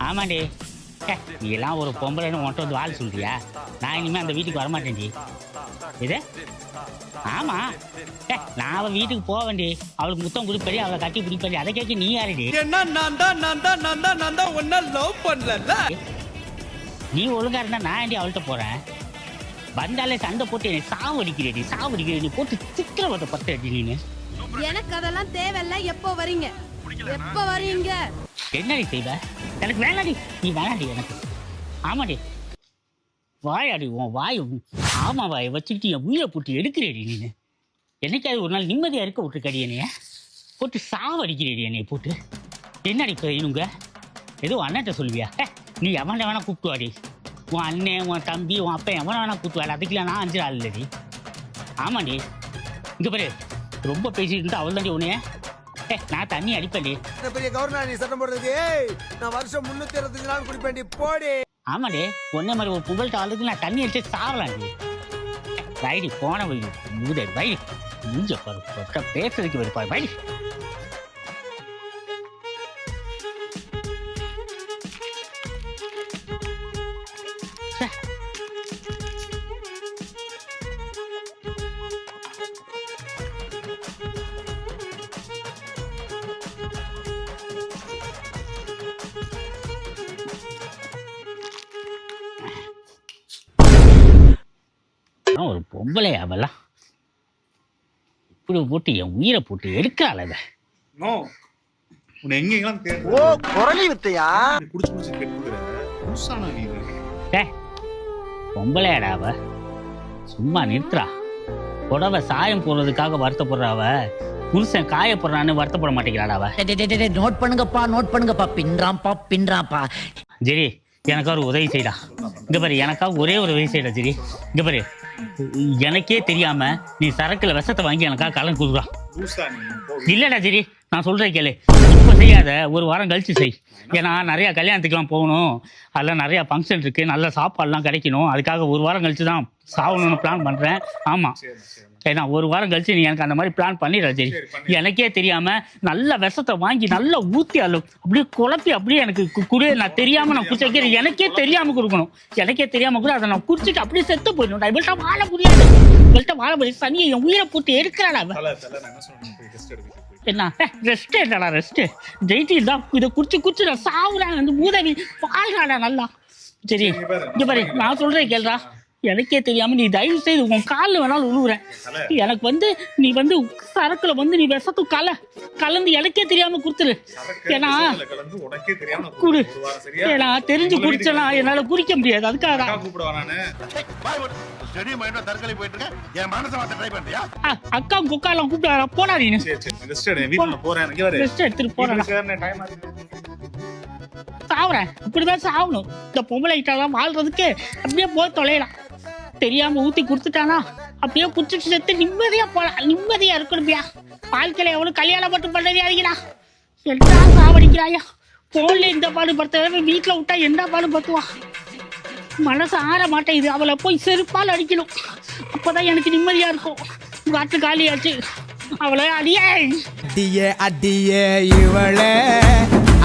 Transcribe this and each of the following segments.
ஆமாண்டி. நீ எல்லாம் ஒரு பொம்பளைன்னு உன்ட்ட வந்து வாழ் சொல்றியா? நான் இனிமே அந்த வீட்டுக்கு வரமாட்டேன்டி. இது ஆமா. நான் அவள் வீட்டுக்கு போவேன்டி. அவளுக்கு முத்தம் கொடுப்படி, அவளை கட்டி பிடிப்படி. அதை கேட்க நீ யாருடி? நீ ஒழுங்கா இருந்தா நான் ஏன்டி அவள்கிட்ட போறேன்? வந்தாலே சண்டை போட்டு என்னை சாவடிக்கிறேடி, சாவடிக்கிறேடி, போட்டு சித்திரவதை பத்தடி நீனு. எனக்கு அதெல்லாம் தேவையில்ல. எப்போ வரீங்க? எப்போ வரீங்க? என்னடி செய்வ? எனக்கு வேணாடி, நீ வேணாடி எனக்கு. ஆமாடி, வாயாடி உன் வாய். ஆமா வாயை வச்சுக்கிட்டு என் உயிரை போட்டு எடுக்கிறேடி நீனு. என்னைக்காவது ஒரு நாள் நிம்மதியாக இருக்க விட்டுருக்கடி என்னைய போட்டு சாவடிக்கிறேடி என்னைய போட்டு. என்னடி செய்யணுங்க? ஏதோ அண்ணன்ட்ட சொல்லுவியா? நீ எவன்ட வேணா கூப்பிட்டுவாடி. உன் அண்ணன், உன் தம்பி, உன் அப்பா எவனை வேணா கூப்பிட்டுவாடி. அதுக்கெல்லாம் நான் 5 ஆள் இல்லடி. ஆமாண்டி, இங்கே பாரு, ரொம்ப பேசிட்டு இருந்தா அவள் தாண்டி உன்னைய. நான் தண்ணி அடிப்பேன்டி. பெரிய கவர்னர் நீ சட்டம் போடுறதுக்கு நான் வருஷம் 365 நாள் குடிப்பேன்டி போடி. ஆமாடி, ஒன்னே மாதிரி ஒரு புகழ்கிட்ட ஆளுக்கு நான் தண்ணி அடிச்சு சாவலாண்டி. வைடி போன வை மூதை வைடி. மூஞ்ச பாரு, பேசுறதுக்கு வருப்பா வைடி. ஒரு பொம்பளை அவெல்லாம் இப்படி போட்டு என் உயிரை போட்டு எடுக்கிறாள். அதை பொம்பளையாடா அவ, சும்மா நிறுத்துறா. புடவை சாயம் போடுறதுக்காக வருத்தப்படுறாவ, புருஷன் காயப்படுறான்னு வருத்தப்பட மாட்டேங்கிறாடா அவ. நோட் பண்ணுங்கப்பா, நோட் பண்ணுங்கப்பா. பின்றாம்பா பின்றாம்பா. சரி, எனக்கா ஒரு உதவி செய்டா. இங்க பாரு, எனக்காக ஒரே ஒரு உதவி செய்யடா. சரி, இங்க பாரு, எனக்கே தெரியாம நீ சரக்குல விஷத்தை வாங்கி எனக்காக கலந்து கொடுக்குறா. இல்லடா சரி, நான் சொல்றேன் கேளு. இப்ப செய்யாத, ஒரு வாரம் கழிச்சு செய். ஏன்னா நிறைய கல்யாணத்துக்குலாம் போகணும், அதெல்லாம் நிறைய ஃபங்க்ஷன் இருக்கு, நல்ல சாப்பாடுலாம் கிடைக்கணும். அதுக்காக ஒரு வாரம் கழிச்சு தான் சாகணும்னு பிளான் பண்றேன். ஆமா, ஏன்னா ஒரு வாரம் கழிச்சு நீ எனக்கு அந்த மாதிரி பிளான் பண்ணிடுற. சரி, எனக்கே தெரியாம நல்ல விஷத்தை வாங்கி நல்லா ஊத்தி அப்படியே குழப்பி அப்படியே எனக்கு குடிய நான் தெரியாம நான் குடிச்ச, எனக்கே தெரியாம கொடுக்கணும். எனக்கே தெரியாம கூட அதை நான் குடிச்சிட்டு அப்படியே செத்து போயிடணும். இவள்கிட்ட வாழ முடியாது, இவள்கிட்ட வாழ முடியாது. சனியை என் உயிரை போட்டு எடுக்கிறாடா. என்ன ரெஸ்ட்? என்னடா ரெஸ்ட்? ஜெயிட்டில் தான் இதை குடிச்சு நான் சாவுறாங்க. அந்த மூதவி வாழ்றாடா நல்லா. சரி, இங்க பாரு, நான் சொல்றேன் கேள்றா. எனக்கே தெரியாம நீ தயவு செய்து உன் காலில் வேணாலும் விழுவுறேன். எனக்கு நீ சரக்குல நீ விஷத்து கலந்து எனக்கே தெரியாம குடுத்துரு. ஏன்னா குடு, ஏன்னா தெரிஞ்சு குடிச்சனா என்னால குடிக்க முடியாது. அதுக்காக அக்கா குக்கா எல்லாம் கூப்பிட்டு போனா நீ எடுத்துட்டு போறேன். சாவுறேன், இப்படிதான் சாவணும். இந்த பொம்பளை கிட்டலாம் வாழ்றதுக்கு அப்படியே போய் தொலைலாம். தெரியாம ஊத்தி குடுத்துட்டானா அப்படியே குடிச்சிட்டு செத்து நிம்மதியா போலாம். நிம்மதியா இருக்கணும்பியா. வாழ்க்கையில எவ்வளவு கல்யாணம் மட்டும் பண்றதே அதிகடா. எல்லா சாவடிக்கிறாயா. போன்ல இந்த பாடு படுத்த, வீட்டுல விட்டா எந்த பாடு பத்துவா. மனசு ஆற மாட்டேங்குது. அவளை போய் செருப்பால் அடிக்கணும், அப்பதான் எனக்கு நிம்மதியா இருக்கும். காட்டு காலியாச்சு. அவளை அடியே அடியே அடியே இவளே,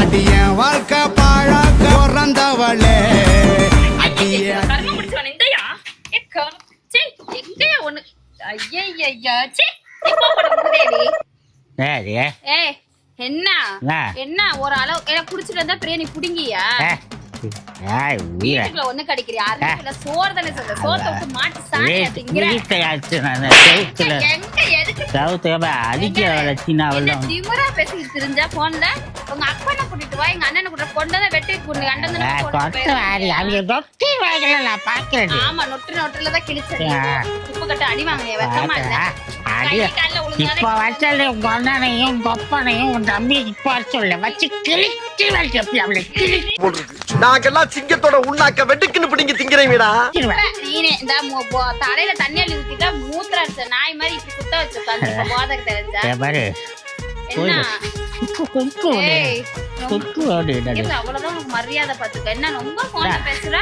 அடிய வாழ்க்கை பாழாக்க பிறந்தவளே. அடியே என்ன ஒரு அளவு எனக்கு குடிச்சிட்டு இருந்தா பிரியாணி புடுங்கியா? ஒண்ணு கிடைக்கிறியா? சோறு தானே சொல்ற, சோத்தை விட்டு மாட்டு திமுறா பேசிட்டு தெரிஞ்சா போன்ல உங்க அப்பனை கூட்டிட்டு வா, எங்க அண்ணனை கூட்ட கொண்டதான் வெட்டி கொண்டு அண்ணன். ஆமா, நொட்டுலதான் கிழிச்சது. உப்பு கட்ட அடி வாங்கினே வெக்கமா இல்ல. இப்ப வச்சாலே உங்க அண்ணனையும் கொப்பனையும் உன் தம்பி இப்ப சொல்ல வச்சு கிழிச்சு அவளை கிழிச்சு நாங்கெல்லாம் சிங்கத்தோட உண்ணாக்க வெட்டுக்குன்னு பிடிங்க திங்கிறீங்கடா. நீனே இந்த தலையில தண்ணி அள்ளி ஊத்திட்டா மூத்திர அடிச்ச நாய் மாதிரி இப்படி குத்த வச்சு போதற்கு தெரிஞ்சா அவ்வளவுதான் உனக்கு மரியாதை பாத்துக்க. என்ன ரொம்ப போன பேசுற,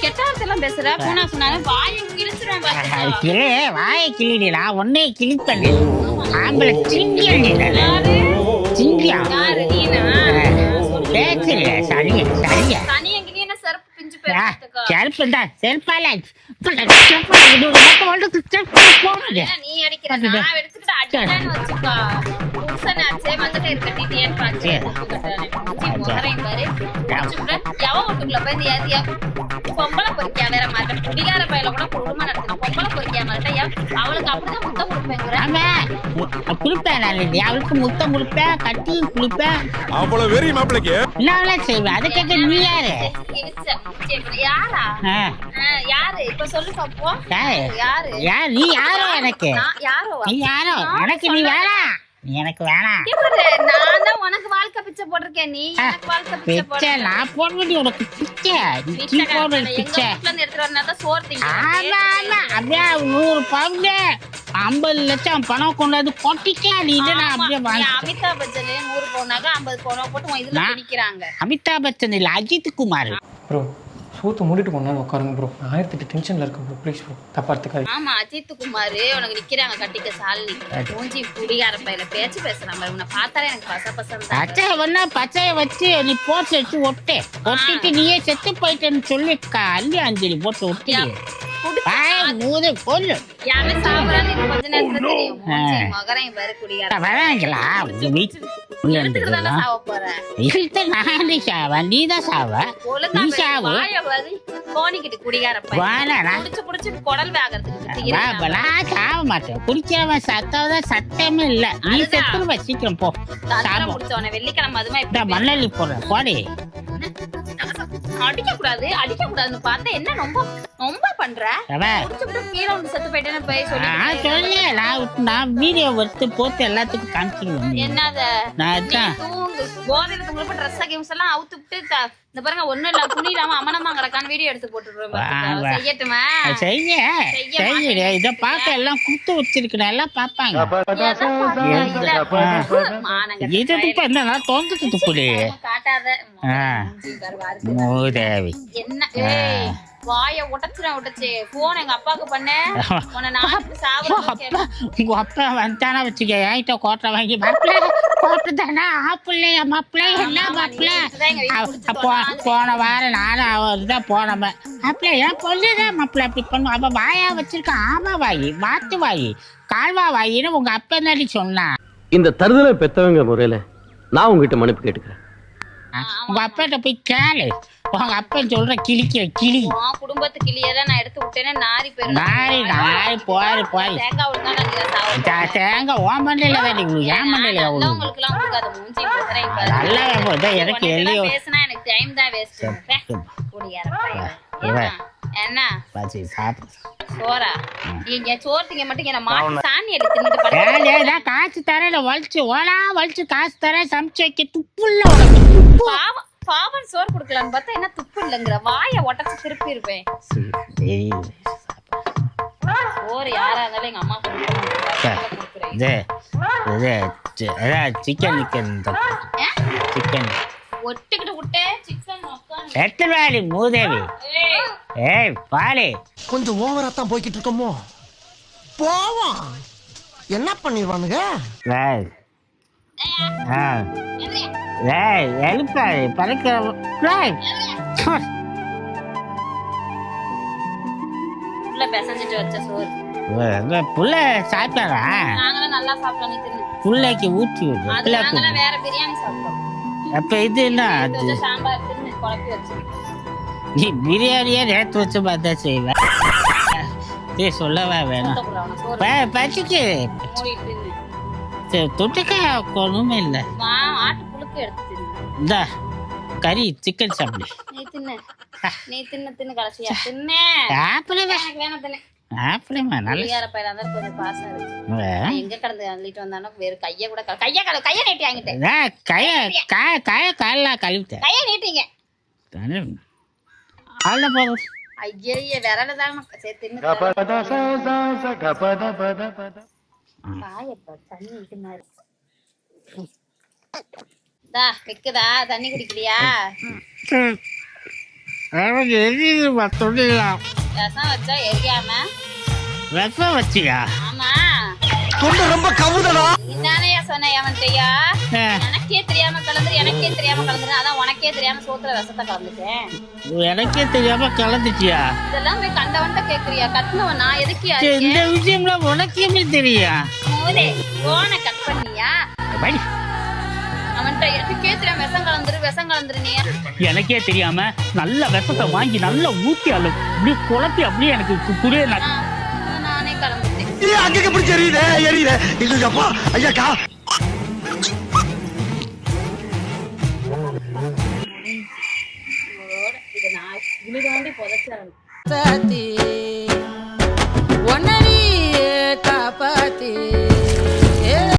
கெட்ட வார்த்தையெல்லாம் பேசுற. போனா சொன்னாலும் வாயை கிழிச்சிருவேன். வாயை கிளிடா, ஒன்னே கிழிப்பண்ணு. ஆம்பளை சிங்கியா யாரு? நீனா? சரியா சரியா சரியா தனி எங்கேயும் என்ன செருப்பு பிஞ்சு போயிருக்கா செருப்பு தான் செருப்பால நீ அடிக்கிற நான் எடுத்துக்கிட்டு அடிக்கலான்னு வச்சுக்கோ புருஷனாச்சே வந்துட்டு இருக்கட்டிட்டியேன்னு பாத்து முகரையும் பாரு எவ வீட்டுக்குள்ள போய் இந்த ஏத்தியா பொம்பளை பொறுக்கியா வேற மாட்டேன் குடிகார பையில கூட குடும்பம் நடத்தணும் பொம்பளை பொறுக்கியா மாட்டேன் அவளுக்கு அப்படிதான் முத்தம் கொடுப்பேங்கிற குளிப்பேன் அவளுக்கு முத்தம் குளிப்பேன் கட்டி குளிப்பேன் அவ்வளவு வெறி மாப்பிளைக்கு நான் செய்வேன் அதை கேட்க நீ யாரு யாரா யாரு இப்ப சொல்லு பாப்போம் யாரு யார் நீ யாரோ எனக்கு யாரோ நீ யாரோ எனக்கு நீ வேணாம் நீ எனக்கு வேணாம் நான் தான் உனக்கு வாழ்க்கை பிச்சை போட்டிருக்கேன் நீ எனக்கு வாழ்க்கை பிச்சை பிச்சை நான் போட வேண்டிய உனக்கு பிச்சை நீ போடுற பிச்சை எடுத்துட்டு வரனா சோறு திங்க ஆமா ஆமா அப்படியே 100 பவுன் 50 லட்சம் பணம் கொண்டாந்து கொட்டிக்கலாம் நீ நான் அப்படியே வாங்கி அமிதாப் பச்சன் 100 பவுனாக 50 பவுனா போட்டு இதுல திணிக்கிறாங்க அமிதாப் பச்சன் இல்ல அஜித் குமார் ப்ரோ சூத்து மூடிட்டு கொஞ்ச நேரம் உட்காருங்க ப்ரோ நான் 1008 டென்ஷன்ல இருக்கேன் ப்ரோ ப்ளீஸ் ப்ரோ தப்பா எடுத்துக்காது ஆமா அஜித் குமார் உனக்கு நிக்கிறாங்க கட்டிக்க சாலினி மூஞ்சி குடிகார பையில பேச்சு பேசுறான் பாரு உன்னை பார்த்தாலே எனக்கு பச பச்சை வேணா பச்சையை வச்சு நீ போட்டு வச்சு ஒட்டிட்டு நீயே செத்து போயிட்டேன்னு சொல்லி அள்ளி அஞ்சலி போட்டு ஒட்டி மூது கொல்லு யாமே சாப்பிடாது கொஞ்ச நேரத்துல தெரியும் மூஞ்சி மகரையும் பாரு குடிகார வராங்களா உங்க வீட்டு சாவ போறேன் நான் சாவ நீதான் சாவ நீ சாவு கோணிக்கிட்டு குடிகார புடிச்சு குடல் வேகிறதுக்கு நான் சாவ மாட்டேன் குடிக்கிறவன் சத்தவதான் சத்தமே இல்ல நீ செத்துருவ சீக்கிரம் போ முடிச்சவன வெள்ளிக்கிழமை அதுமா மண்ணள்ளி போடுறேன் போடி அடிக்க கூடாதுன்னு பார்த்தா என்ன ரொம்ப ரொம்ப பண்ற கீழே வந்து செத்து போயிட்டேன்னு போய் சொல்லி நான் வீடியோ எடுத்து போட்டு எல்லாத்துக்கும் காமிச்சிருவேன் என்னத தூங்கு போதையில தூங்குறப்ப ட்ரெஸ் கேம்ஸ் எல்லாம் அவுத்து விட்டு இந்த பாருங்க ஒண்ணும் இல்ல துணி இல்லாம அமனமா கிடக்கான்னு வீடியோ எடுத்து போட்டுருவேன் செய்யட்டுமா செய்ய இத பார்க்க எல்லாம் குத்து வச்சிருக்கேன் எல்லாம் பாப்பாங்க இது என்ன தோந்துட்டு துப்புடு காட்டாத மூதேவி என்ன வாய உடைச்சு போன் எங்க அப்பாவுக்கு பண்ண உன்னை நாட்டு சாப்பிட உங்க அப்பா வந்தானா வச்சுக்க என்கிட்ட கோட்டை வாங்கி மாப்பிள்ள கோட்டை தானே ஆப்பிள்ளையா மாப்பிள்ள என்ன மாப்பிள்ள போன வாரம் நானும் அவர் தான் போனவன் மாப்பிள்ள ஏன் பொண்ணுதான் மாப்பிள்ள அப்படி பண்ணும் அவ வாயா வச்சிருக்கான் ஆமா வாயி வாத்து வாயி கால்வா வாயின்னு உங்க அப்பா தாண்டி சொன்னான் இந்த தருதலை பெத்தவங்க முறையில நான் உங்ககிட்ட மன்னிப்பு கேட்டுக்கிறேன் உங்க அப்பாட்ட போய் கேளு உங்க அப்பா சொல்ற கிளிக்கிற கிளி குடும்பத்து கிளியெல்லாம் நான் எடுத்து விட்டேன்னா நாரி போயிடும் நாரி போய் தேங்காய் விழுந்தா தேங்காய் ஓ மண்டையில தான் ஏன் மண்டையில உங்களுக்கு எல்லாம் கொடுக்காத மூஞ்சி நல்லா எனக்கு எல்லையோ பேசினா எனக்கு டைம் தான் வேஸ்ட் என்ன சோறா நீங்க சோறு திங்க மட்டும் மாட்டு சாணி எடுத்து காசு தரேன் வலிச்சு காசு தரேன் சமைச்சு வைக்க துப்புள்ள உனக்கு பாவன் சோறு குடுக்கலான்னு பார்த்தா என்ன துப்பு இல்லைங்கிற வாய உடச்சு திருப்பி இருப்பேன் சோறு யாரா இருந்தாலும் எங்க அம்மா சிக்கன் ஒட்டுக்கிட்டு விட்டேன் சிக்கன் எத்தனை மூதேவி ஏய் பாலே கொஞ்சம் ஓவரா தான் போய்கிட்டு இருக்கோமோ போவோம் என்ன பண்ணிடுவானுங்க எழுப்பாரு பறக்கிற பெசஞ்சிட்டு வச்ச சோறு புள்ள சாப்பிட்டாரா நாங்களும் நல்லா சாப்பிட்டோம் நீ தின்னு புள்ளைக்கு ஊற்றி நாங்களாம் வேற பிரியாணி சாப்பிட்டோம் அப்ப இது என்ன சாம்பார் தின்னு குழப்பி வச்சு நீ பிரியாணியே நேற்று வச்சு பார்த்தா செய்வேன் சொல்லவா வேணும் பச்சிக்கு தொட்டுக்கா ஒண்ணுமே இல்லை ஆட்டு புழுக்கு எடுத்து இந்த கறி சிக்கன் சாப்பிடு நீ தின்னு கடைசியா தின்னு வேணும் தின்னு ஆப்பிளமா நல்ல பையனா தான் கொஞ்சம் பாசம் இருக்கு எங்க கடந்து அள்ளிட்டு வந்தானோ வேற கைய கூட கைய நீட்டி வாங்கிட்டேன் கைய கழுவிட்டேன் கைய நீட்டிங்க அவ்வளோ போதும் ஐயே விரல தான் சரி தின்னு தண்ணி தின்னாரு வைக்குதா தண்ணி குடிக்கலையா தொட்டிலாம் ரசம் வச்சா எரியாம ரசம் வச்சியா ஆமா தொண்டை ரொம்ப கவுதடா. நானேயா சொன்னேன் அவன்கிட்டயா ஆ. எனக்கே தெரியாம கலந்துரு அதான் உனக்கே தெரியாம சோத்துல விஷத்தை கலந்துட்டேன். எனக்கே தெரியாம கலந்துச்சியா? இதெல்லாம் போய் கண்டவன்ட்ட கேக்குறியா? கட்டுனவன் நான் எதுக்கியா சரி, இந்த விஷயம்லாம் உனக்கே தெரியா? மூதே போனை கட் பண்ணியா? படி. அவன்கிட்ட எனக்கே தெரியாம விஷம் கலந்துரு நீ. எனக்கே தெரியாம நல்ல விஷத்தை வாங்கி நல்லா ஊத்தி அல்ல அப்படியே குழப்பி அப்படியே எனக்கு குடியே நானே கலந்துட்டேன். அங்க பிடிச்சி எரியுதே இல்லப்பா ஐயாக்கா. இதை நான் புதைச்சேன்.